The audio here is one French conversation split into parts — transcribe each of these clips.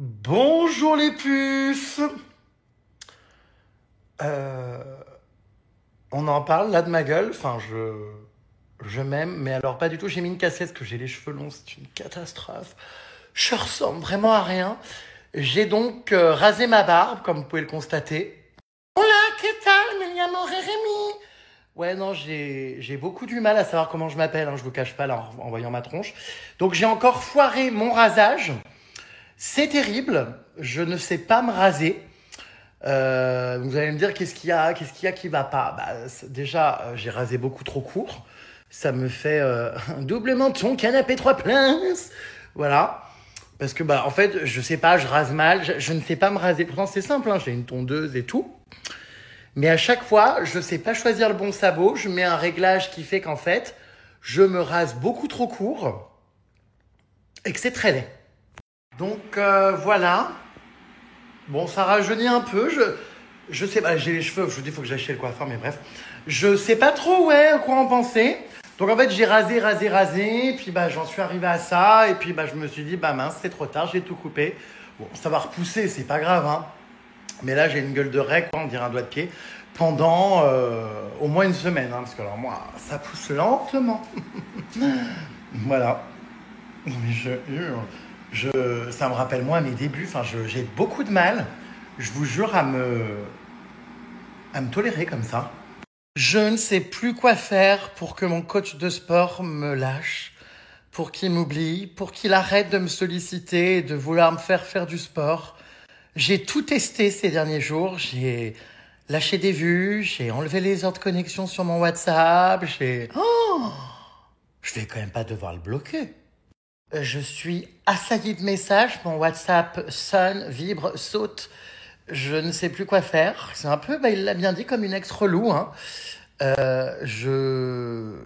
Bonjour les puces. Euh, on en parle là de ma gueule. Enfin, je m'aime, mais alors pas du tout. J'ai mis une cassette parce que j'ai les cheveux longs, c'est une catastrophe. Je ressemble vraiment à rien. J'ai donc rasé ma barbe, comme vous pouvez le constater. Hola, ¿qué tal? Me llamo Rémi. Ouais, non, j'ai beaucoup du mal à savoir comment je m'appelle, hein, je vous cache pas là en voyant ma tronche. Donc j'ai encore foiré mon rasage. C'est terrible, je ne sais pas me raser. Vous allez me dire qu'est-ce qu'il y a qui va pas. Déjà, j'ai rasé beaucoup trop court. Ça me fait un double menton, canapé 3 places. Voilà. Parce que en fait, je sais pas, je rase mal, je ne sais pas me raser. Pourtant, c'est simple, hein, j'ai une tondeuse et tout. Mais à chaque fois, je sais pas choisir le bon sabot. Je mets un réglage qui fait qu'en fait, je me rase beaucoup trop court et que c'est très laid. Donc voilà. Bon, ça rajeunit un peu. Je sais pas, j'ai les cheveux, je vous dis, il faut que j'achète le coiffeur, mais bref. Je sais pas trop, ouais, quoi en penser. Donc en fait, j'ai rasé, et puis j'en suis arrivé à ça, et puis je me suis dit, mince, c'est trop tard, j'ai tout coupé. Bon, ça va repousser, c'est pas grave, hein. Mais là, j'ai une gueule de raie, quoi, on dirait un doigt de pied, pendant au moins une semaine, hein, parce que alors moi, ça pousse lentement. Voilà. Mais ça me rappelle moi mes débuts. Enfin, j'ai beaucoup de mal, je vous jure, à me tolérer comme ça. Je ne sais plus quoi faire pour que mon coach de sport me lâche, pour qu'il m'oublie, pour qu'il arrête de me solliciter et de vouloir me faire faire du sport. J'ai tout testé ces derniers jours. J'ai lâché des vues, j'ai enlevé les heures de connexion sur mon WhatsApp. Je vais quand même pas devoir le bloquer. Je suis assailli de messages, mon WhatsApp sonne, vibre, saute. Je ne sais plus quoi faire. C'est un peu, il l'a bien dit, comme une ex relou, hein. Euh, je,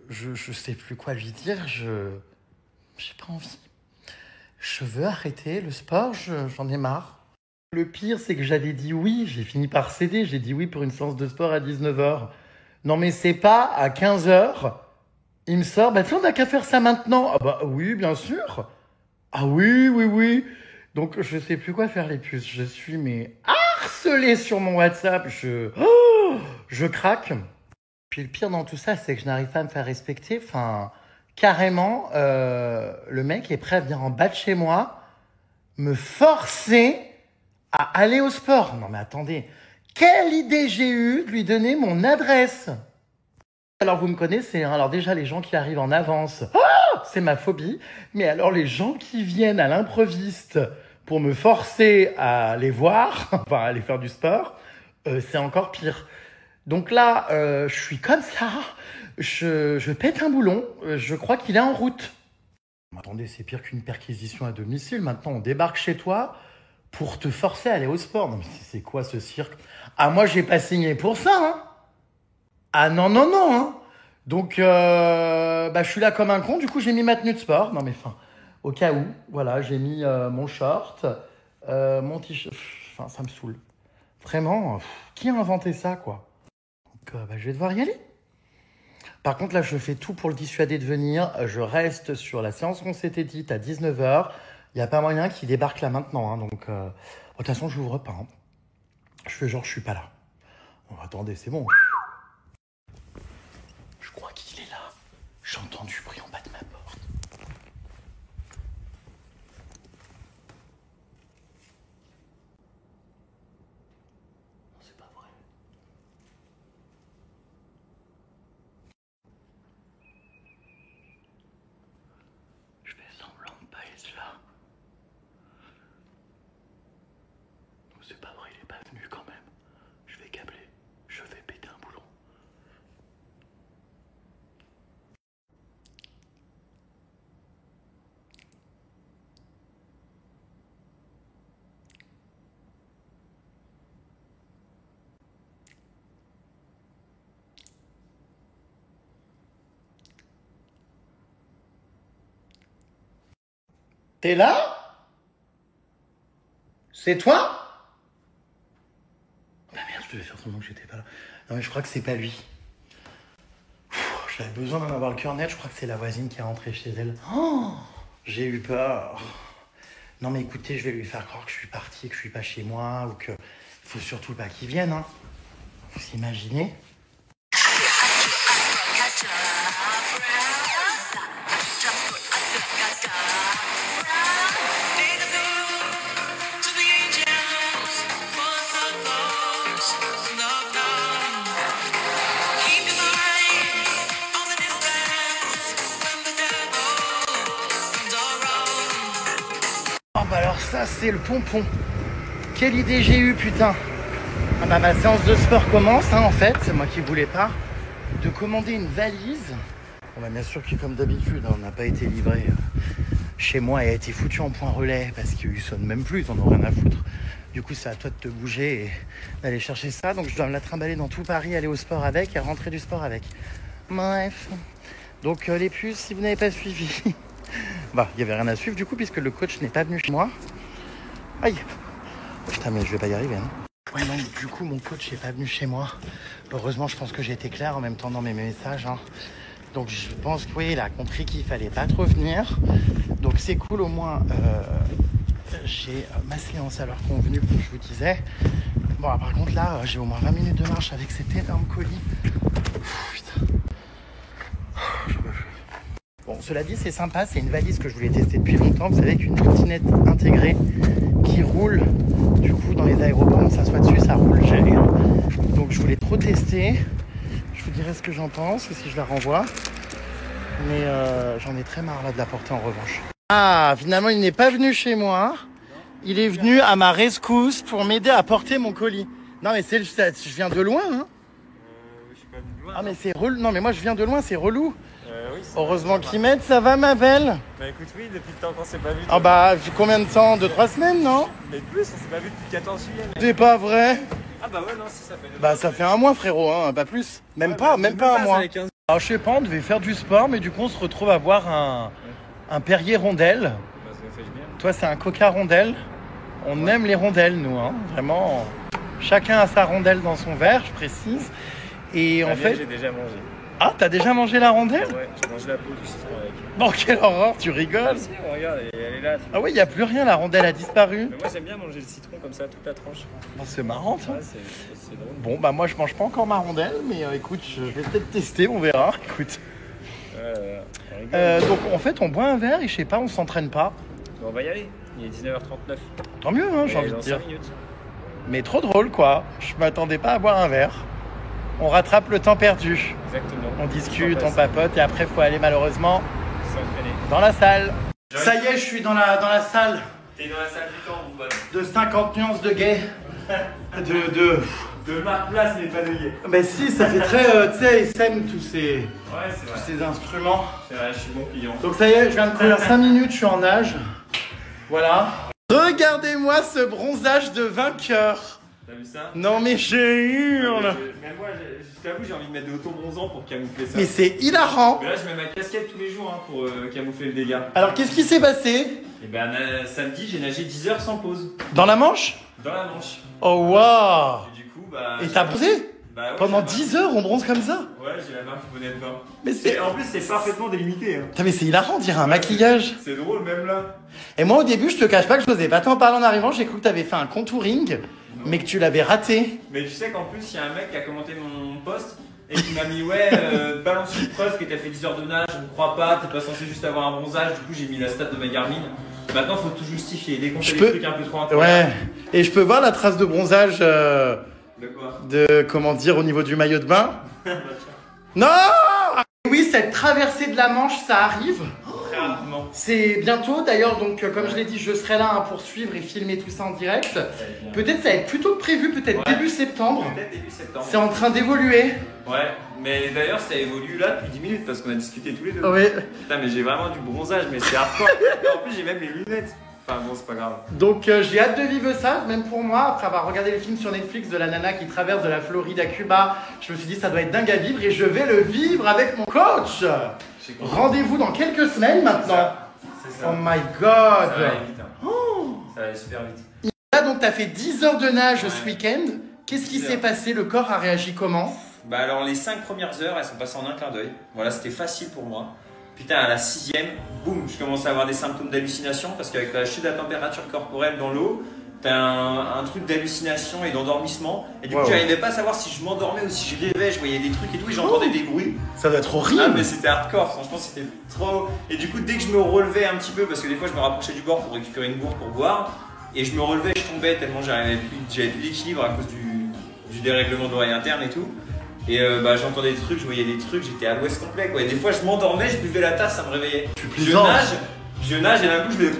je sais plus quoi lui dire. J'ai pas envie. Je veux arrêter le sport. J'en ai marre. Le pire, c'est que j'avais dit oui. J'ai fini par céder. J'ai dit oui pour une séance de sport à 19h. Non, mais c'est pas à 15h. Il me sort, tiens, on n'a qu'à faire ça maintenant. Ah oui, bien sûr. Ah oui, oui, oui. Donc je sais plus quoi faire les puces. Je suis mais harcelé sur mon WhatsApp. Je craque. Puis le pire dans tout ça, c'est que je n'arrive pas à me faire respecter. Enfin, carrément, le mec est prêt à venir en bas de chez moi, me forcer à aller au sport. Non mais attendez, quelle idée j'ai eue de lui donner mon adresse. Alors vous me connaissez, hein. Alors déjà les gens qui arrivent en avance, c'est ma phobie. Mais alors les gens qui viennent à l'improviste pour me forcer à les voir, enfin à aller faire du sport, c'est encore pire. Donc là, je suis comme ça, je pète un boulon, je crois qu'il est en route. Attendez, c'est pire qu'une perquisition à domicile. Maintenant, on débarque chez toi pour te forcer à aller au sport. Non mais c'est quoi ce cirque? Ah moi, j'ai pas signé pour ça, hein. Ah non, non, non, hein. Donc, je suis là comme un con. Du coup, j'ai mis ma tenue de sport. Non, mais enfin, au cas où, voilà, j'ai mis mon short, mon t-shirt. Enfin, ça me saoule. Vraiment, qui a inventé ça, quoi? Donc, je vais devoir y aller. Par contre, là, je fais tout pour le dissuader de venir. Je reste sur la séance qu'on s'était dite à 19h. Il n'y a pas moyen qu'il débarque là maintenant, hein. Donc, de toute façon, je n'ouvre pas, hein. Je fais genre, je suis pas là. Bon, attendez, c'est bon. Je crois qu'il est là. J'entends du bruit en bas de ma porte. Non, c'est pas vrai. Je fais semblant de pas être là. Non, c'est pas vrai, il est pas venu quand même. Je vais câbler. Je vais péter un boulon. T'es là? C'est toi? Merde, je devais faire semblant que j'étais pas là. Non, mais je crois que c'est pas lui. J'avais besoin d'en avoir le cœur net. Je crois que c'est la voisine qui est rentrée chez elle. J'ai eu peur. Non mais écoutez, je vais lui faire croire que je suis parti, que je suis pas chez moi ou que... Faut surtout pas qu'il vienne, hein. Vous imaginez? Oh bah alors ça c'est le pompon. Quelle idée j'ai eue, putain. Ah bah ma séance de sport commence, hein, en fait, c'est moi qui voulais pas, de commander une valise. Bon bah bien sûr que comme d'habitude, hein, on n'a pas été livré chez moi et a été foutu en point relais parce qu'ils sonnent même plus, ils en ont rien à foutre. Du coup c'est à toi de te bouger et d'aller chercher ça. Donc je dois me la trimballer dans tout Paris, aller au sport avec et rentrer du sport avec. Bref. Donc les puces, si vous n'avez pas suivi, bah il n'y avait rien à suivre du coup puisque le coach n'est pas venu chez moi. Aïe. Putain mais je vais pas y arriver, hein. Ouais non, du coup mon coach n'est pas venu chez moi. Heureusement je pense que j'ai été clair en même temps dans mes messages, hein. Donc je pense que oui, il a compris qu'il fallait pas trop venir. Donc c'est cool, au moins j'ai ma séance à l'heure convenue comme je vous disais. Bon par contre là j'ai au moins 20 minutes de marche avec cet énorme colis. Putain. Bon cela dit c'est sympa, c'est une valise que je voulais tester depuis longtemps. Vous savez, avec une trottinette intégrée qui roule. Du coup dans les aéroports on s'assoit dessus, ça roule, j'aime. Donc je voulais trop tester. Je vous dirai ce que j'en pense ou si je la renvoie. Mais j'en ai très marre là de la porter en revanche. Ah, finalement il n'est pas venu chez moi. Il est venu à ma rescousse pour m'aider à porter mon colis. Non mais je viens de loin, hein. Je suis pas venu de loin. Ah mais c'est relou. Non mais moi je viens de loin, c'est relou. Oui, heureusement qu'ils m'aident, ça va ma belle? Bah écoute, oui, depuis le temps qu'on s'est pas vu. Ah bah combien de temps? 2-3 semaines, non? Mais plus, on s'est pas vu depuis 14 juillet. C'est pas vrai? Ah bah ouais, non, si ça fait 2 Bah ça fait un mois frérot, hein, pas plus. Même pas un mois. Alors je sais pas, on devait faire du sport, mais du coup on se retrouve à boire un Perrier rondelle. Bah ça fait bien. Toi c'est un Coca rondelle. On aime les rondelles nous, hein. Vraiment. Chacun a sa rondelle dans son verre, je précise. Et en fait... J'ai déjà mangé. Ah, t'as déjà mangé la rondelle? Ouais, j'ai mangé la peau du citron avec. Bon, quelle horreur, tu rigoles? Ah si, regarde, elle est là. Ah oui, il n'y a plus rien, la rondelle a disparu. Mais moi j'aime bien manger le citron comme ça, toute la tranche. Bon, c'est marrant ça. Ouais, c'est drôle. Bon, bah moi je mange pas encore ma rondelle, mais écoute, je vais peut-être tester, on verra. Écoute. Donc en fait, on boit un verre et je sais pas, on s'entraîne pas. On va y aller, il est 19h39. Tant mieux, hein, j'ai envie de dire. 5 minutes. Mais trop drôle quoi, je m'attendais pas à boire un verre. On rattrape le temps perdu. Exactement. On discute, on papote et après faut aller malheureusement S'entraîner. dans la salle. Ça y est, je suis dans la salle. T'es dans la salle du temps, vous, bonne. De 50 nuances de gay. De Marc Place, mais pas de gay. Mais si, ça fait très, tu sais, SM, tous ces Ouais, c'est vrai. ces instruments. C'est vrai, je suis bon client. Donc ça y est, je viens de courir 5 minutes, je suis en nage. Voilà. Regardez-moi ce bronzage de vainqueur. T'as vu ça? Non mais je hurle. Mais moi, je t'avoue, j'ai envie de mettre de l'auto-bronzant pour camoufler ça. Mais c'est hilarant. Mais là, je mets ma casquette tous les jours hein, pour camoufler le dégât. Alors qu'est-ce qui s'est passé? Et ben, samedi, j'ai nagé 10 heures sans pause. Dans la Manche? Dans la Manche. Oh waouh. Et du coup, bah. Et t'as bronzé? Bah ouais. Pendant 10 heures, on bronze comme ça? Ouais, j'ai la marque bonnet de bain. Mais c'est... En plus, c'est parfaitement délimité. Hein. Putain, mais c'est hilarant, on dirait un maquillage. C'est drôle, même là. Et moi au début, je te cache pas que je n'osais pas t'en parler en arrivant, j'ai cru que t'avais fait un contouring, mais que tu l'avais raté. Mais tu sais qu'en plus, il y a un mec qui a commenté mon post et qui m'a mis ouais, balance une preuve que t'as fait 10 heures de nage, je ne crois pas, t'es pas censé juste avoir un bronzage. Du coup, j'ai mis la stat de ma Garmin. Maintenant, faut tout justifier. Dès qu'on fait des trucs un peu trop incroyables. Ouais. Et je peux voir la trace de bronzage De quoi? de, comment dire, au niveau du maillot de bain? Non. Oui, cette traversée de la Manche, ça arrive. Très rapidement. C'est bientôt d'ailleurs, donc comme je l'ai dit, je serai là hein, pour suivre et filmer tout ça en direct. Peut-être ça va être plutôt que prévu, peut-être début septembre. Peut-être début septembre. C'est en train d'évoluer. Ouais, mais d'ailleurs ça évolue là depuis 10 minutes parce qu'on a discuté tous les deux. Oui. Putain, mais j'ai vraiment du bronzage, mais c'est hardcore. En plus, j'ai même les lunettes. Enfin bon, c'est pas grave. Donc j'ai hâte de vivre ça, même pour moi, après avoir regardé le film sur Netflix de la nana qui traverse de la Floride à Cuba. Je me suis dit ça doit être dingue à vivre et je vais le vivre avec mon coach. Rendez-vous dans quelques semaines maintenant. C'est ça. Oh my god. Ça va aller vite. Hein. Ça va aller super vite. Là donc t'as fait 10 heures de nage Ouais. ce week-end. Qu'est-ce qui 10 s'est heures. passé? Le corps a réagi comment? Bah alors les 5 premières heures, elles sont passées en un clin d'œil. Voilà, c'était facile pour moi. Putain, à la 6e, boum, je commence à avoir des symptômes d'hallucination parce qu'avec la chute de la température corporelle dans l'eau, t'as un truc d'hallucination et d'endormissement. Et du coup, j'arrivais pas à savoir si je m'endormais ou si je rêvais, je voyais des trucs et tout, et j'entendais des bruits. Ça doit être horrible. Ah, mais c'était hardcore, franchement, c'était trop. Et du coup, dès que je me relevais un petit peu, parce que des fois, je me rapprochais du bord pour récupérer une gourde pour boire, et je me relevais, je tombais tellement j'avais plus d'équilibre à cause du dérèglement de l'oreille interne et tout. Et j'entendais des trucs, je voyais des trucs, j'étais à l'ouest complet quoi. Et des fois, je m'endormais, je buvais la tasse, ça me réveillait. Je nage et d'un coup, je vais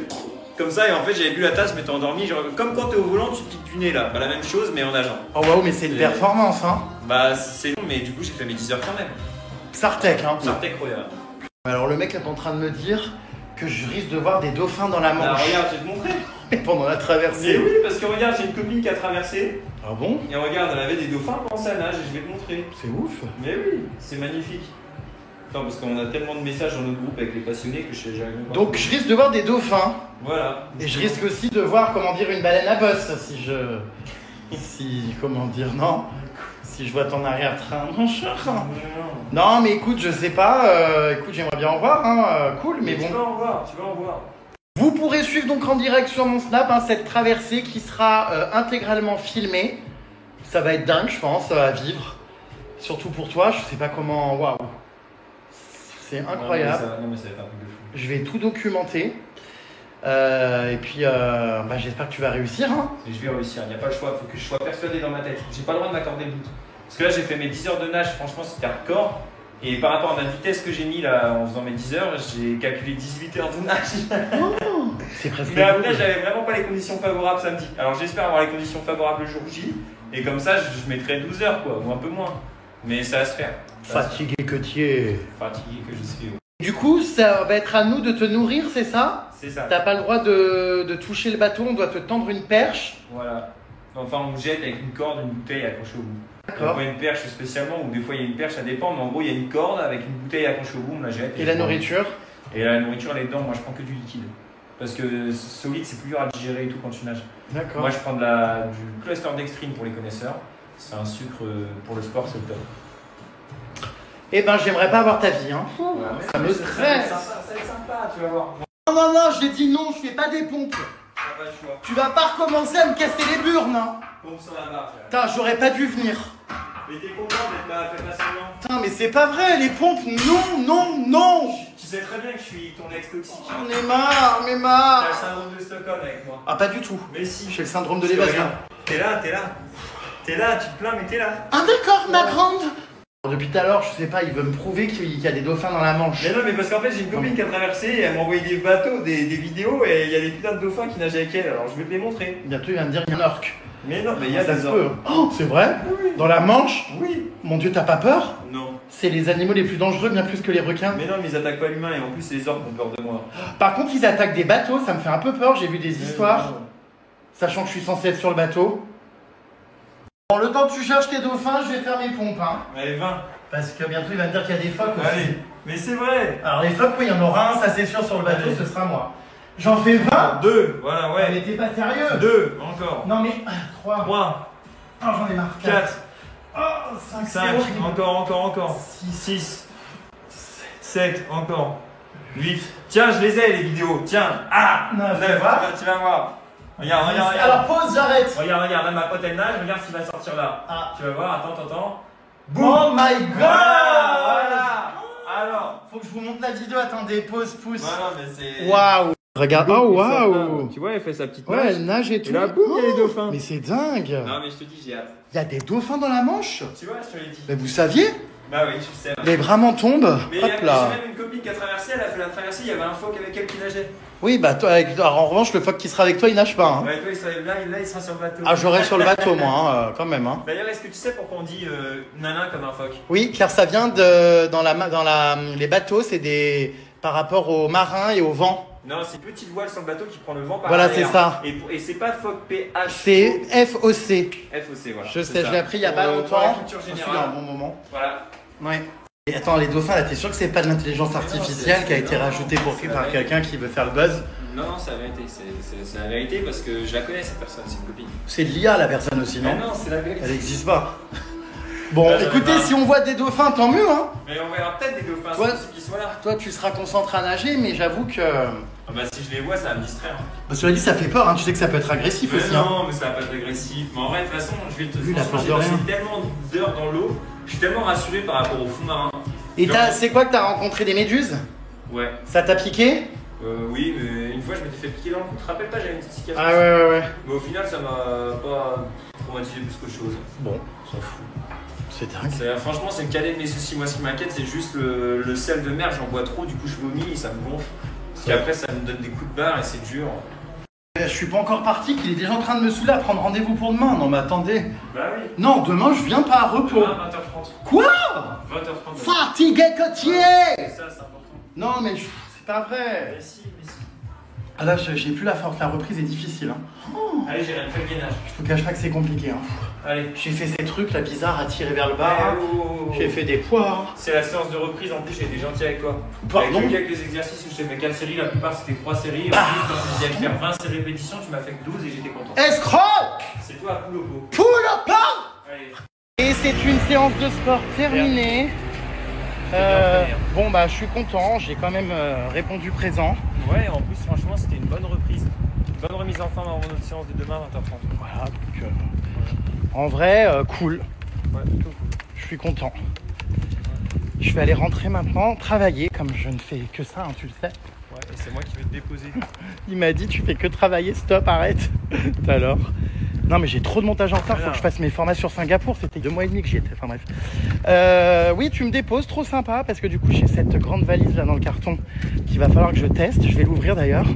comme ça, et en fait, j'avais bu la tasse, je m'étais endormi. Genre, comme quand t'es au volant, tu piques du nez là. Pas la même chose, mais en nageant. Oh waouh, mais c'est une performance, hein. Bah, c'est long, mais du coup, j'ai fait mes 10 heures quand même. Sartec, hein. Sartec Royal. Alors, le mec est en train de me dire que je risque de voir des dauphins dans la Manche. Alors, regarde, je vais te montrer. Pendant la traversée. Mais oui, parce que regarde, j'ai une copine qui a traversé. Ah bon? Et regarde, elle avait des dauphins pendant sa nage, et je vais te montrer. C'est ouf. Mais oui, c'est magnifique. Attends, parce qu'on a tellement de messages dans notre groupe avec les passionnés que j'arrive même pas. Donc je risque de voir des dauphins. Voilà. Et je risque aussi de voir, comment dire, une baleine à bosse si je vois ton arrière-train, mon cher. Non, mais écoute, je sais pas. Écoute, j'aimerais bien en voir, hein. Cool, mais bon. Tu vas en voir, tu vas en voir. Vous pourrez suivre donc en direct sur mon Snap cette traversée qui sera intégralement filmée. Ça va être dingue, je pense, à vivre. Surtout pour toi, je sais pas comment. Waouh! C'est incroyable. Non, mais ça va être un truc de fou. Je vais tout documenter. Et puis, j'espère que tu vas réussir. Hein. Et je vais réussir, il n'y a pas le choix, il faut que je sois persuadé dans ma tête. J'ai pas le droit de m'accorder le doute. Parce que là, j'ai fait mes 10 heures de nage, franchement, c'était hardcore. Et par rapport à ma vitesse que j'ai mis là en faisant mes 10 heures, j'ai calculé 18 heures de nage. Oh, c'est presque. Mais après, j'avais vraiment pas les conditions favorables samedi. Alors j'espère avoir les conditions favorables le jour J. Et comme ça, je mettrai 12 heures quoi, ou un peu moins. Mais ça va se faire. Fatigué que tu es. Fatigué que je suis. Du coup, ça va être à nous de te nourrir, c'est ça? C'est ça. T'as pas le droit de toucher le bateau, on doit te tendre une perche. Voilà. Enfin, on jette avec une corde, une bouteille accrochée au bout. D'accord. Pas une perche spécialement, ou des fois il y a une perche, ça dépend, mais en gros il y a une corde avec une bouteille accrochée au bout, on la jette. Et la nourriture? Et la nourriture, elle est dedans, moi je prends que du liquide. Parce que solide, c'est plus dur à digérer et tout quand tu nages. D'accord. Moi je prends du cluster dextrine pour les connaisseurs. C'est un sucre pour le sport, c'est le top. Eh ben, j'aimerais pas avoir ta vie, hein. Ouais, ça me stresse. Ça va être sympa, tu vas voir. Non, j'ai dit non, je fais pas des pompes. Ah, pas le choix. Tu vas pas recommencer à me casser les burnes, hein. Pompe sur la barre. Putain, j'aurais pas dû venir. Mais t'es content d'être là, fais pas semblant. Putain, mais c'est pas vrai, les pompes, non. Tu sais très bien que je suis ton ex toxique. J'en ai marre, T'as le syndrome de Stockholm avec moi. Ah, pas du tout. Mais si. J'ai le syndrome de l'évasion. T'es là. T'es là, tu te plains, mais t'es là. Ah d'accord, ma grande. Depuis tout à l'heure, je sais pas, il veut me prouver qu'il y a des dauphins dans la Manche. Mais non, mais parce qu'en fait, j'ai une copine qui a traversé et elle m'a envoyé des bateaux, des vidéos et il y a des putains de dauphins qui nagent avec elle, alors je vais te les montrer. Bientôt, il va me dire qu'il y a un orque. Mais non, mais il y a Ça des se orques. peut. Oh, c'est vrai? Oui. Dans la Manche? Oui. Mon Dieu, t'as pas peur? Non. C'est les animaux les plus dangereux, bien plus que les requins. Mais non, mais ils attaquent pas l'humain et en plus, les orques ont peur de moi. Par contre, ils attaquent des bateaux, ça me fait un peu peur, j'ai vu des Mais histoires. non. Sachant que je suis censé être sur le bateau. Bon, le temps que tu cherches tes dauphins, je vais faire mes pompes, hein. Allez, 20. Parce que bientôt, il va me dire qu'il y a des phoques aussi. Allez. Mais c'est vrai. Alors, les phoques, oui, il y en aura un, ça c'est sûr, sur le bateau, Allez. ce sera moi. J'en fais 20. 2. Voilà, Mais ouais. t'es pas sérieux? 2. Encore. Non, mais 3. 3. Oh, j'en ai marre. 4. Oh, 5, 5. Encore. 6. 7. Encore. 8. Tiens, je les ai les vidéos. Tiens. Ah. 9. 9. Tu vas voir. Regarde. Alors, pause, j'arrête. Regarde, là, ma pote elle nage, regarde ce qui va sortir là. Ah. Tu vas voir, attends. Oh my god. Voilà. Alors. Faut que je vous montre la vidéo, attendez, pause, pouce. Voilà, mais c'est. Waouh. Regarde, oh waouh. Tu vois, elle fait sa petite Ouais, elle nage et tout. Et là, boum, il y a les Oh, dauphins. Mais c'est dingue. Non, mais je te dis, j'ai hâte. Il y a des dauphins dans la Manche? Tu vois, je te l'ai dit. Mais vous saviez? Bah oui, je sais. Les bras m'en tombent. Mais Hop j'ai là. même une copine qui a traversé, elle a fait la traversée, il y avait un phoque avec elle qui nageait. Oui, bah toi, alors, en revanche, le phoque qui sera avec toi, il nage pas. Hein. Ouais, toi, il sera sur le bateau. Ah, j'aurai sur le bateau, moi, hein, quand même. Hein. D'ailleurs, est-ce que tu sais pourquoi on dit nanin comme un phoque? Oui, car ça vient les bateaux, c'est des par rapport aux marins et au vent. Non, c'est une petite voile sur le bateau qui prend le vent par Voilà, arrière. c'est ça. Et c'est pas phoque PH. C'est FOC. FOC, voilà. Je c'est sais, ça. je l'ai appris il y a pas Pour la longtemps. culture Je suis générale. à un bon moment. Voilà. Ouais. Et attends, les dauphins, là, t'es sûr que c'est pas de l'intelligence artificielle c'est- qui a été non, rajoutée c'est par vrai. quelqu'un qui veut faire le buzz? Non, c'est la vérité. C'est la vérité parce que je la connais cette personne, c'est une copine. C'est de l'IA, la personne aussi, Mais non? non, c'est la vérité. Elle n'existe pas. Bon, Là, j'en ai écoutez, marre. si on voit des dauphins, tant mieux, hein. Mais on verra peut-être des dauphins, Ouais. c'est possible qu'ils soient là. Toi, tu seras concentré à nager, mais j'avoue que... Ah bah si je les vois, ça va me distraire. Bah, cela dit, ça fait peur, hein. Tu sais que ça peut être agressif Mais aussi, hein. non, mais ça va pas être agressif. Mais en vrai, de toute façon, je vais te Lui, il a franchement, peur j'ai de passé rien. tellement d'heures dans l'eau, je suis tellement rassuré par rapport au fond marin. Et Genre- c'est quoi que t'as rencontré des méduses? Ouais. Ça t'a piqué? Oui, mais une fois, je m'étais fait piquer dans le cou. Tu te rappelles pas, j'avais une petite cicatrice. Ah ouais. Mais au final, ça m'a pas traumatisé plus qu'autre chose. Bon, On s'en fout. c'est dingue. Franchement, c'est le cadet de mes soucis. Moi, ce qui m'inquiète, c'est juste le sel de mer. J'en bois trop, du coup, je vomis et ça me gonfle. Parce qu'après, ça me donne des coups de barre et c'est dur. Je suis pas encore parti, qu'il est déjà en train de me saouler à prendre rendez-vous pour demain. Non mais attendez. Bah oui. Non, demain je viens pas à repos. Demain, 20h30. Quoi? 20h30. Fatigué côtier. C'est ça, c'est important. Non mais c'est pas vrai. Mais si. Ah là j'ai plus la force, la reprise est difficile. Hein. Allez, j'ai rien fait le gainage. Je te cache pas que c'est compliqué. Hein. Allez. J'ai fait ces trucs là bizarres à tirer vers le bas. Oh. J'ai fait des poids. C'est la séance de reprise, en plus j'ai été gentil avec toi. Pardon? Avec quelques exercices où je t'ai fait 4 séries, la plupart c'était 3 séries. En plus, quand tu disais faire 20 répétitions, tu m'as fait que 12 et j'étais content. Escroc! C'est toi à poule au pot. Pull up pas! Allez. Et c'est une séance de sport terminée. Bon bah je suis content, j'ai quand même répondu présent. Ouais, en plus franchement c'était une bonne reprise. Une bonne remise en forme avant notre séance de demain 20h30. Voilà, donc en vrai, cool. Ouais, plutôt cool. Je suis content. Je vais aller rentrer maintenant, travailler, comme je ne fais que ça, hein, tu le sais. Ouais, et c'est moi qui vais te déposer. Il m'a dit, tu fais que travailler, stop, arrête. Alors. Non mais j'ai trop de montage en retard, faut que je fasse mes formats sur Singapour, c'était 2 mois et demi que j'y étais, enfin bref. Oui, tu me déposes, trop sympa, parce que du coup j'ai cette grande valise là dans le carton qu'il va falloir que je teste, je vais l'ouvrir d'ailleurs.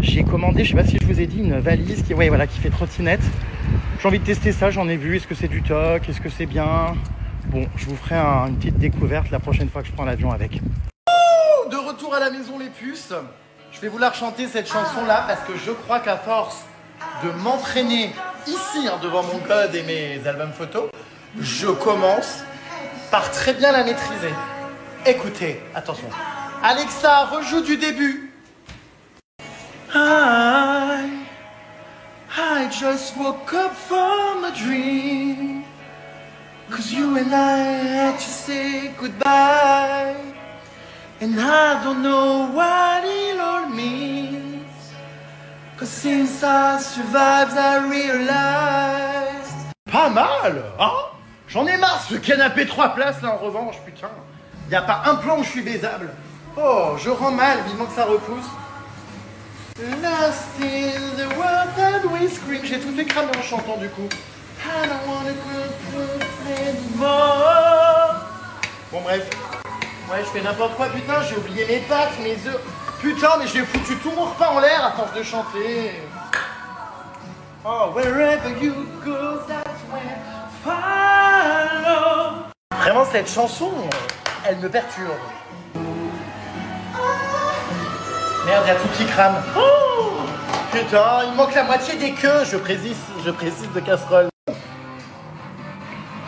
J'ai commandé, je sais pas si je vous ai dit, une valise qui, ouais, voilà, qui fait trottinette. J'ai envie de tester ça, j'en ai vu, est-ce que c'est du toc, est-ce que c'est bien? Bon, je vous ferai une petite découverte la prochaine fois que je prends l'avion avec. De retour à la maison les puces, je vais vous la rechanter cette chanson là parce que je crois qu'à force de m'entraîner ici hein, devant mon code et mes albums photos, je commence par très bien la maîtriser. Écoutez, attention. Alexa, rejoue du début. I just woke up from a dream 'cause you and I had to say goodbye and I don't know what it all means 'cause since I survived I realized. Pas mal, hein? J'en ai marre ce canapé 3 places là en revanche, putain. Y a pas un plan où je suis baisable. Oh, je rends mal, vivement que ça repousse. Lost in the world that we scream. J'ai tout fait cramer en chantant du coup. I don't wanna go anymore. Bon bref. Ouais, je fais n'importe quoi, putain, j'ai oublié mes pâtes, mes œufs. Putain, mais j'ai foutu tout mon repas en l'air à force de chanter. Oh, wherever you go, that's where follow. Vraiment, cette chanson, elle me perturbe. Merde, y'a tout qui crame. Oh putain, il me manque la moitié des queues. Je précise de casserole.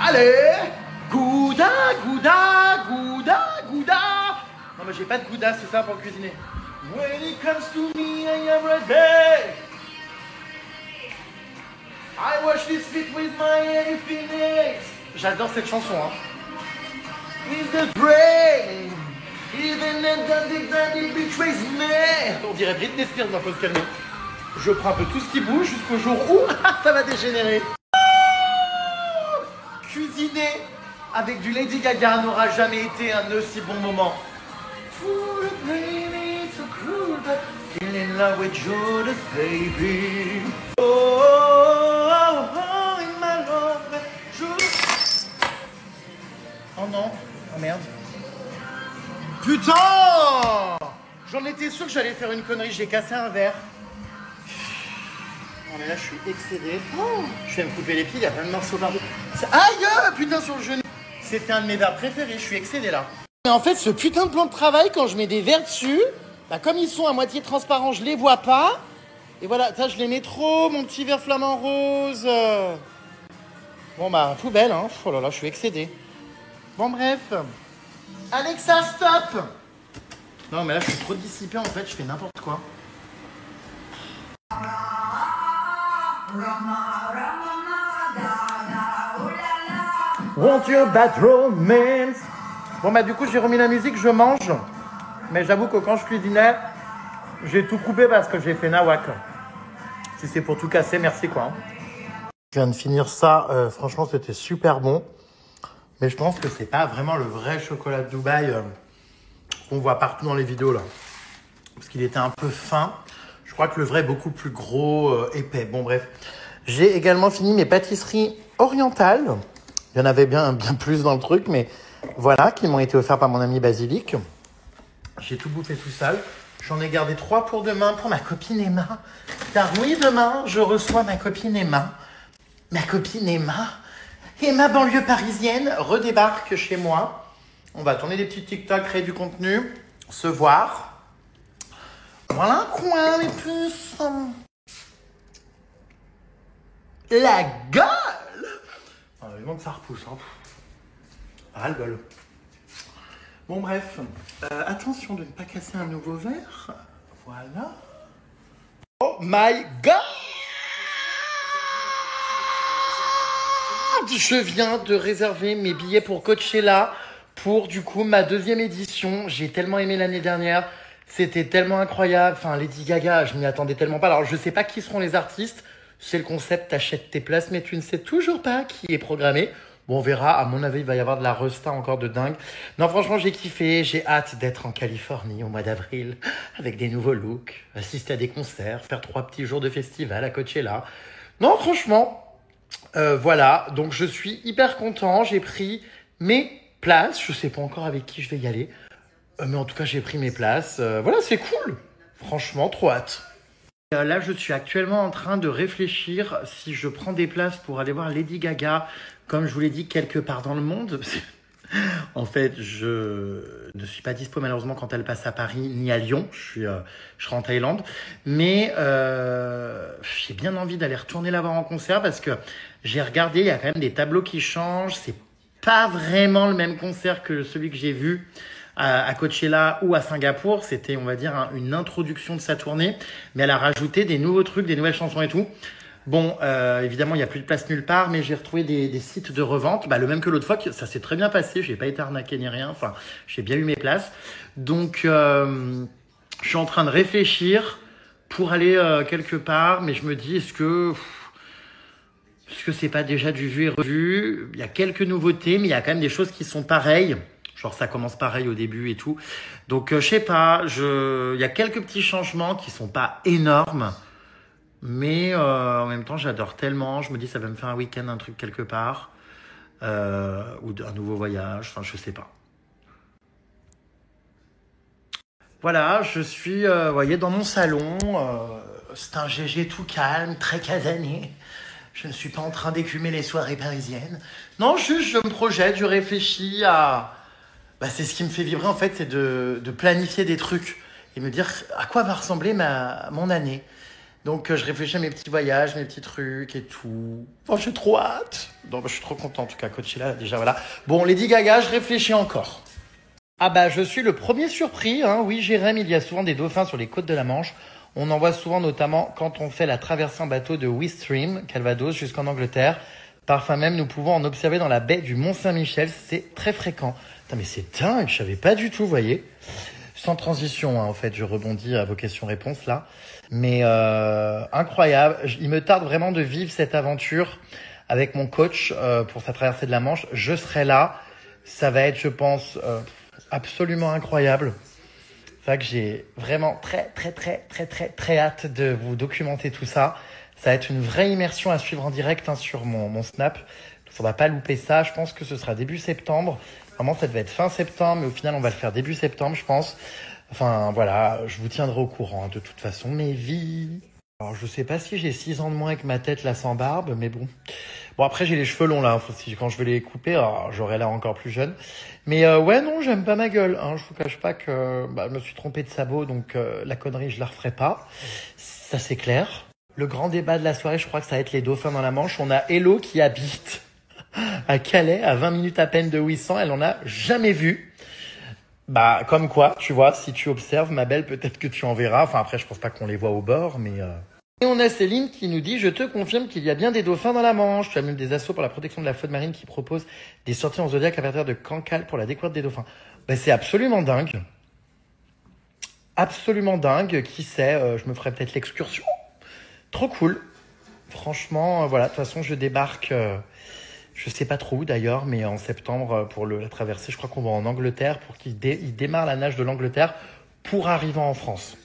Allez, gouda, gouda, gouda, gouda. Non mais j'ai pas de gouda, c'est ça pour cuisiner. When it comes to me, I am ready. I wash this feet with my Infinix. J'adore cette chanson, hein. With the brain. Even if the betrays me. On dirait Britney Spears, il faut se calmer. Je prends un peu tout ce qui bouge jusqu'au jour où ça va dégénérer. Cuisiner avec du Lady Gaga n'aura jamais été un aussi bon moment. Full of pain, it's so cruel, but still in love with Judas, baby. Oh, oh, oh, oh, in my love, Judas. Oh non, oh merde. Putain! J'en étais sûr que j'allais faire une connerie, j'ai cassé un verre. Non mais là je suis excédé. Oh, je vais me couper les pieds, il y a plein de morceaux partout. Aïe! Putain sur le genou. C'était un de mes verres préférés, je suis excédé là. Mais en fait ce putain de plan de travail, quand je mets des verres dessus, bah comme ils sont à moitié transparents, je les vois pas. Et voilà, ça je l'aimais trop, mon petit verre flamant rose. Bon bah poubelle hein, oh là là, je suis excédé. Bon bref. Alexa, stop! Non, mais là, je suis trop dissipé, en fait, je fais n'importe quoi. Want your bad romance. Bon bah du coup j'ai remis la musique, je mange. Mais j'avoue que quand je cuisinais, j'ai tout coupé parce que j'ai fait nawak. Si c'est pour tout casser, merci quoi. Je viens de finir ça, franchement c'était super bon. Mais je pense que c'est pas vraiment le vrai chocolat de Dubaï qu'on voit partout dans les vidéos là. Parce qu'il était un peu fin. Je crois que le vrai est beaucoup plus gros, épais. Bon bref. J'ai également fini mes pâtisseries orientales. Il y en avait bien plus dans le truc, mais voilà, qui m'ont été offerts par mon ami Basilic. J'ai tout bouffé tout seul. J'en ai gardé 3 pour demain, pour ma copine Emma. Car oui, demain, je reçois ma copine Emma. Ma copine Emma. Emma, banlieue parisienne, redébarque chez moi. On va tourner des petits TikTok, créer du contenu, se voir. Voilà un coin, les puces. La gueule! Il manque que ça repousse. Hein. Ah, le bol. Bon, bref. Attention de ne pas casser un nouveau verre. Voilà. Oh my god! Je viens de réserver mes billets pour Coachella pour du coup ma 2e édition. J'ai tellement aimé l'année dernière. C'était tellement incroyable. Enfin, Lady Gaga, je m'y attendais tellement pas. Alors, je sais pas qui seront les artistes. C'est le concept, t'achètes tes places, mais tu ne sais toujours pas qui est programmé. Bon, on verra. À mon avis, il va y avoir de la resta encore de dingue. Non, franchement, j'ai kiffé. J'ai hâte d'être en Californie au mois d'avril avec des nouveaux looks, assister à des concerts, faire 3 petits jours de festival à Coachella. Non, franchement, voilà. Donc, je suis hyper content. J'ai pris mes places. Je sais pas encore avec qui je vais y aller. Mais en tout cas, j'ai pris mes places. Voilà, c'est cool. Franchement, trop hâte. Là, je suis actuellement en train de réfléchir si je prends des places pour aller voir Lady Gaga, comme je vous l'ai dit, quelque part dans le monde. En fait, je ne suis pas dispo malheureusement quand elle passe à Paris ni à Lyon. Je serai en Thaïlande. Mais j'ai bien envie d'aller retourner la voir en concert parce que j'ai regardé, il y a quand même des tableaux qui changent. C'est pas vraiment le même concert que celui que j'ai vu à Coachella ou à Singapour. C'était, on va dire, une introduction de sa tournée. Mais elle a rajouté des nouveaux trucs, des nouvelles chansons et tout. Bon, évidemment, il n'y a plus de place nulle part, mais j'ai retrouvé des sites de revente. Bah, le même que l'autre fois, ça s'est très bien passé. J'ai pas été arnaqué ni rien. Enfin, j'ai bien eu mes places. Donc, je suis en train de réfléchir pour aller quelque part. Mais je me dis, est-ce que c'est pas déjà du vu et revu? Il y a quelques nouveautés, mais il y a quand même des choses qui sont pareilles. Genre, ça commence pareil au début et tout. Donc, je sais pas. Il y a quelques petits changements qui sont pas énormes. Mais en même temps, j'adore tellement. Je me dis, ça va me faire un week-end, un truc quelque part. Ou un nouveau voyage. Enfin, je sais pas. Voilà, je suis, vous voyez, dans mon salon. C'est un GG tout calme, très casanier. Je ne suis pas en train d'écumer les soirées parisiennes. Non, juste, je me projette, je réfléchis à... Bah, c'est ce qui me fait vibrer, en fait, c'est de planifier des trucs. Et me dire à quoi va ressembler mon année. Donc, je réfléchis à mes petits voyages, mes petits trucs et tout. Oh, j'ai trop hâte. Donc, je suis trop content, en tout cas, Coachella, déjà, voilà. Bon, Lady Gaga, je réfléchis encore. Ah bah, je suis le premier surpris. Hein. Oui, Jérém, il y a souvent des dauphins sur les côtes de la Manche. On en voit souvent, notamment, quand on fait la traversée en bateau de Wistream, Calvados, jusqu'en Angleterre. Parfois même, nous pouvons en observer dans la baie du Mont-Saint-Michel. C'est très fréquent. Putain, mais c'est dingue, je savais pas du tout, vous voyez. Sans transition, hein, en fait, je rebondis à vos questions-réponses, là. Mais incroyable. Il me tarde vraiment de vivre cette aventure avec mon coach pour sa traversée de la Manche. Je serai là. Ça va être, je pense, absolument incroyable. C'est vrai que j'ai vraiment très hâte de vous documenter tout ça. Ça va être une vraie immersion à suivre en direct hein, sur mon Snap. Il ne faudra pas louper ça. Je pense que ce sera début septembre. Vraiment, ça devait être fin septembre, mais au final, on va le faire début septembre, je pense. Enfin, voilà, je vous tiendrai au courant, de toute façon. Mes vies. Alors, je sais pas si j'ai 6 ans de moins que ma tête, là, sans barbe, mais bon. Bon, après, j'ai les cheveux longs, là. Quand je vais les couper, j'aurai l'air encore plus jeune. Mais ouais, non, j'aime pas ma gueule. Hein. Je vous cache pas que je me suis trompé de sabot, donc la connerie, je la referai pas. Ça, c'est clair. Le grand débat de la soirée, je crois que ça va être les dauphins dans la Manche. On a Hello qui habite à Calais, à 20 minutes à peine de Ouessant. Elle en a jamais vu. Bah, comme quoi, tu vois, si tu observes, ma belle, peut-être que tu en verras. Enfin, après, je pense pas qu'on les voit au bord, mais Et on a Céline qui nous dit « Je te confirme qu'il y a bien des dauphins dans la Manche. Tu as même des assos pour la protection de la faune marine qui proposent des sorties en Zodiac à partir de Cancale pour la découverte des dauphins. » Ben, c'est absolument dingue. Absolument dingue. Qui sait, je me ferai peut-être l'excursion. Trop cool. Franchement, voilà. De toute façon, je débarque, je sais pas trop où d'ailleurs, mais en septembre pour la traversée. Je crois qu'on va en Angleterre pour qu'il démarre la nage de l'Angleterre pour arriver en France.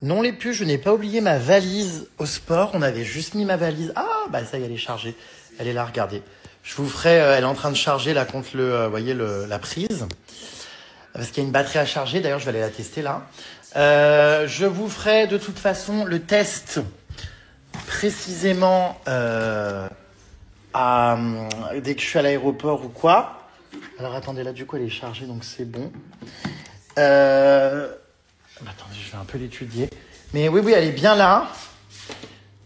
Non les puces, je n'ai pas oublié ma valise au sport. On avait juste mis ma valise. Ah, bah ça y est, elle est chargée. Elle est là, regardez. Je vous ferai, elle est en train de charger là contre voyez la prise. Parce qu'il y a une batterie à charger. D'ailleurs, je vais aller la tester là. Je vous ferai de toute façon le test précisément dès que je suis à l'aéroport ou quoi. Alors attendez, là du coup elle est chargée donc c'est bon. Attendez, je vais un peu l'étudier. Mais oui, elle est bien là.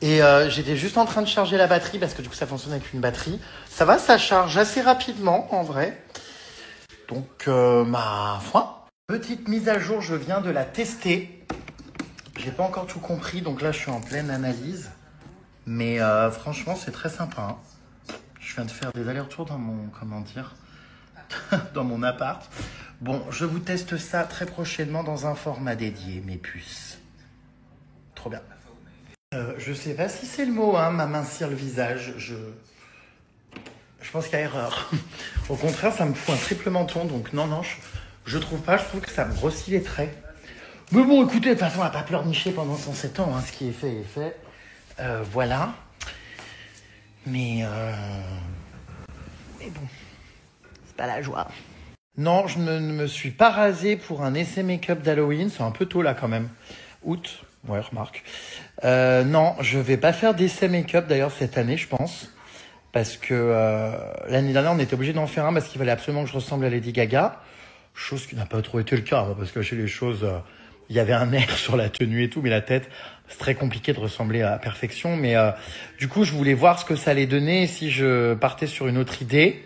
Et j'étais juste en train de charger la batterie parce que du coup ça fonctionne avec une batterie. Ça va, ça charge assez rapidement en vrai. Donc ma foi. Petite mise à jour, je viens de la tester. J'ai pas encore tout compris, donc là je suis en pleine analyse. Mais franchement c'est très sympa. Hein. Je viens de faire des allers-retours dans mon, dans mon appart. Bon, je vous teste ça très prochainement dans un format dédié, mes puces. Trop bien. Je sais pas si c'est le mot, hein, m'amincir le visage. Je pense qu'il y a erreur. Au contraire, ça me fout un triple menton, donc non, je trouve pas. Je trouve que ça me grossit les traits. Mais bon, écoutez, de toute façon, on n'a pas pleurniché pendant 107 ans. Hein, ce qui est fait est fait. Voilà. Mais bon, c'est pas la joie. Non, je ne me suis pas rasé pour un essai make-up d'Halloween. C'est un peu tôt là quand même. Août, ouais, remarque. Non, je vais pas faire d'essai make-up d'ailleurs cette année, je pense. Parce que l'année dernière, on était obligé d'en faire un parce qu'il fallait absolument que je ressemble à Lady Gaga. Chose qui n'a pas trop été le cas, hein, parce que chez les choses, il y avait un air sur la tenue et tout, mais la tête, c'est très compliqué de ressembler à la perfection. Mais du coup, je voulais voir ce que ça allait donner si je partais sur une autre idée.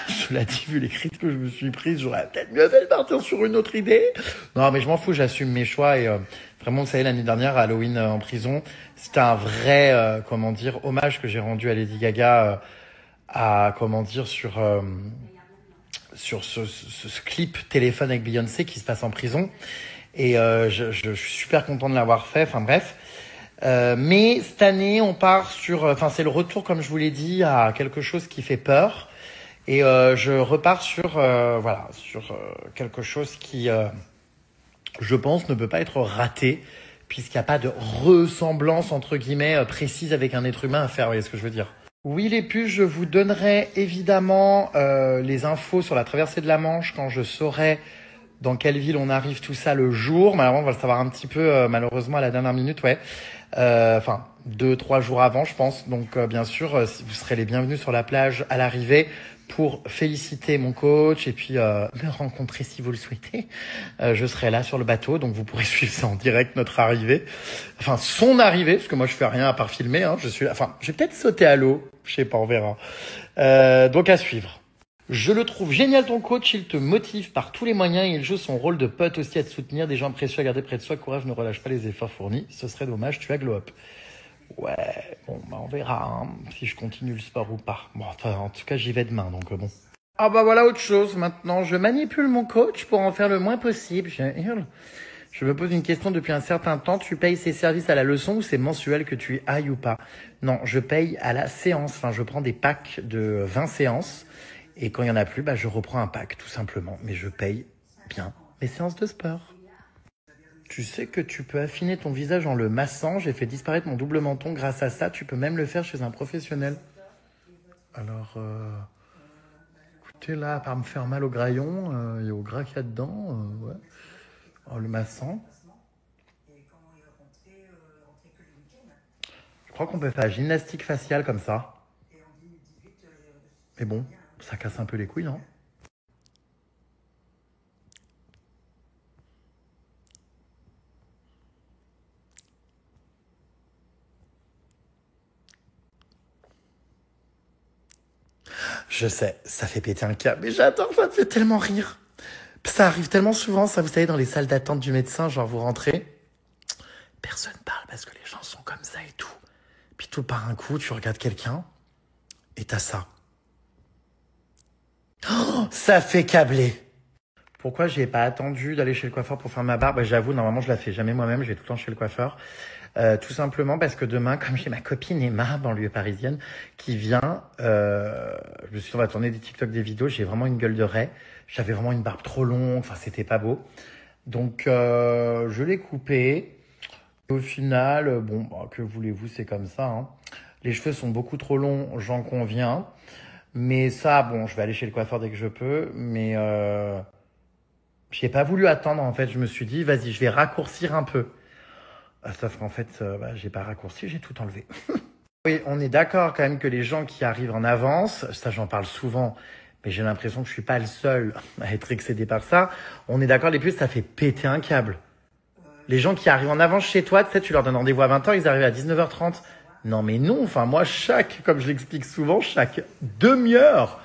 Cela dit, vu les critiques que je me suis prises, j'aurais peut-être mieux fait de partir sur une autre idée. Non, mais je m'en fous, j'assume mes choix. Et vraiment, vous savez, l'année dernière, à Halloween en prison, c'était un vrai, hommage que j'ai rendu à Lady Gaga sur ce clip téléphone avec Beyoncé qui se passe en prison. Et je suis super content de l'avoir fait. Enfin bref. Mais cette année, on part sur... c'est le retour, comme je vous l'ai dit, à quelque chose qui fait peur. Et je repars sur quelque chose qui, je pense, ne peut pas être raté, puisqu'il n'y a pas de ressemblance, entre guillemets, précise avec un être humain à faire. Vous voyez ce que je veux dire? Oui, les puces, je vous donnerai évidemment les infos sur la traversée de la Manche quand je saurai dans quelle ville on arrive, tout ça le jour. Malheureusement, on va le savoir un petit peu, malheureusement, à la dernière minute, ouais. 2-3 jours avant, je pense. Donc, bien sûr, vous serez les bienvenus sur la plage à l'arrivée pour féliciter mon coach et puis me rencontrer si vous le souhaitez. Je serai là sur le bateau, donc vous pourrez suivre ça en direct, notre arrivée. Enfin, son arrivée, parce que moi, je fais rien à part filmer. Hein. Je vais peut-être sauter à l'eau. Je sais pas, on verra. Donc, à suivre. Je le trouve génial ton coach, il te motive par tous les moyens et il joue son rôle de pote aussi à te soutenir, des gens précieux à garder près de soi, courage, ne relâche pas les efforts fournis, ce serait dommage, tu as glow up. Ouais, bon, on verra hein, si je continue le sport ou pas. Bon, en tout cas, j'y vais demain, donc bon. Ah bah voilà autre chose, maintenant, je manipule mon coach pour en faire le moins possible. Je me pose une question depuis un certain temps, tu payes ses services à la leçon ou c'est mensuel que tu ailles ou pas? Non, je paye à la séance, je prends des packs de 20 séances. Et quand il n'y en a plus, je reprends un pack, tout simplement. Mais je paye bien mes séances de sport. Tu sais que tu peux affiner ton visage en le massant. J'ai fait disparaître mon double menton grâce à ça. Tu peux même le faire chez un professionnel. Alors, écoutez, là, à part me faire mal au graillon et au gras qu'il y a dedans, ouais. En le massant. Je crois qu'on peut faire la gymnastique faciale comme ça. Mais bon. Ça casse un peu les couilles, non? Je sais, ça fait péter un câble, mais j'adore, ça me fait tellement rire. Ça arrive tellement souvent, ça, vous savez, dans les salles d'attente du médecin, genre vous rentrez, personne parle parce que les gens sont ça et tout. Puis tout par un coup, tu regardes quelqu'un et t'as ça. Oh, ça fait câbler. Pourquoi j'ai pas attendu d'aller chez le coiffeur pour faire ma barbe? J'avoue, normalement, je la fais jamais moi-même. Je vais tout le temps chez le coiffeur. Tout simplement parce que demain, comme j'ai ma copine Emma, banlieue parisienne, qui vient, je me suis dit, on va tourner des TikTok, des vidéos. J'ai vraiment une gueule de raie. J'avais vraiment une barbe trop longue. Enfin, c'était pas beau. Donc, je l'ai coupée. Au final, bon, bah, que voulez-vous, c'est comme ça, hein. Les cheveux sont beaucoup trop longs, j'en conviens. Mais ça, bon, je vais aller chez le coiffeur dès que je peux. Mais j'ai pas voulu attendre, en fait. Je me suis dit, vas-y, je vais raccourcir un peu. Sauf qu'en fait, j'ai pas raccourci, j'ai tout enlevé. Oui, on est d'accord quand même que les gens qui arrivent en avance, ça j'en parle souvent, mais j'ai l'impression que je suis pas le seul à être excédé par ça. On est d'accord, les plus, ça fait péter un câble. Les gens qui arrivent en avance chez toi, tu sais, tu leur donnes rendez-vous à 20h, ils arrivent à 19h30. Non mais non, enfin moi, comme je l'explique souvent, chaque demi-heure,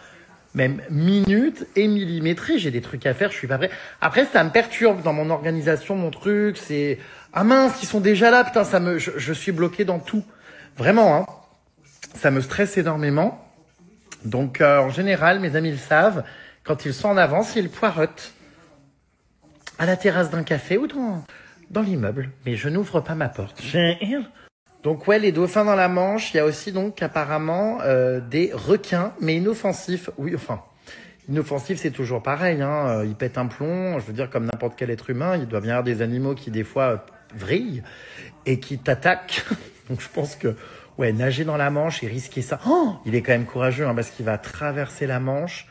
même minute et millimétrée, j'ai des trucs à faire, je suis pas prêt. Après, ça me perturbe dans mon organisation, mon truc, c'est... Ah mince, ils sont déjà là, putain, je suis bloqué dans tout. Vraiment, hein. Ça me stresse énormément. Donc, en général, mes amis le savent, quand ils sont en avance, ils poireautent à la terrasse d'un café ou dans l'immeuble. Mais je n'ouvre pas ma porte. Donc, ouais, les dauphins dans la Manche, il y a aussi donc apparemment des requins, mais inoffensifs. Oui, enfin, inoffensifs, c'est toujours pareil, hein. Ils pètent un plomb, je veux dire, comme n'importe quel être humain, il doit bien y avoir des animaux qui, des fois, vrillent et qui t'attaquent. Donc, je pense que, ouais, nager dans la Manche et risquer ça. Oh, il est quand même courageux, hein, parce qu'il va traverser la Manche.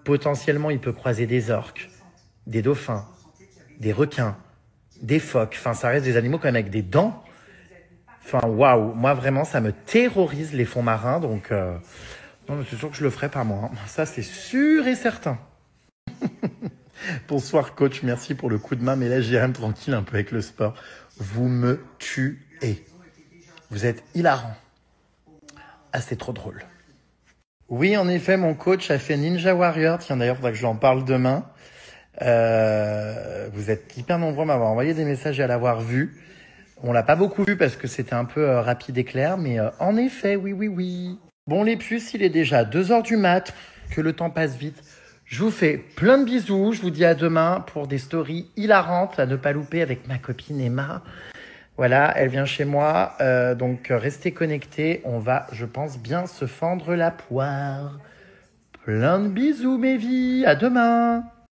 Potentiellement, il peut croiser des orques, des dauphins, des requins, des phoques. Enfin, ça reste des animaux quand même avec des dents. Enfin, waouh, moi vraiment, ça me terrorise les fonds marins, donc non, mais c'est sûr que je le ferai pas moi, hein. Ça, c'est sûr et certain. Bonsoir coach, merci pour le coup de main, mais là, j'irai tranquille un peu avec le sport. Vous me tuez. Vous êtes hilarant. Ah, c'est trop drôle. Oui, en effet, mon coach a fait Ninja Warrior. Tiens, d'ailleurs, il faudra que j'en parle demain. Vous êtes hyper nombreux à m'avoir envoyé des messages et à l'avoir vu. On l'a pas beaucoup vu parce que c'était un peu rapide et clair, mais en effet, oui. Bon, les puces, il est déjà 2h du mat, que le temps passe vite. Je vous fais plein de bisous, je vous dis à demain pour des stories hilarantes à ne pas louper avec ma copine Emma. Voilà, elle vient chez moi, donc restez connectés, on va, je pense, bien se fendre la poire. Plein de bisous, mes vies, à demain.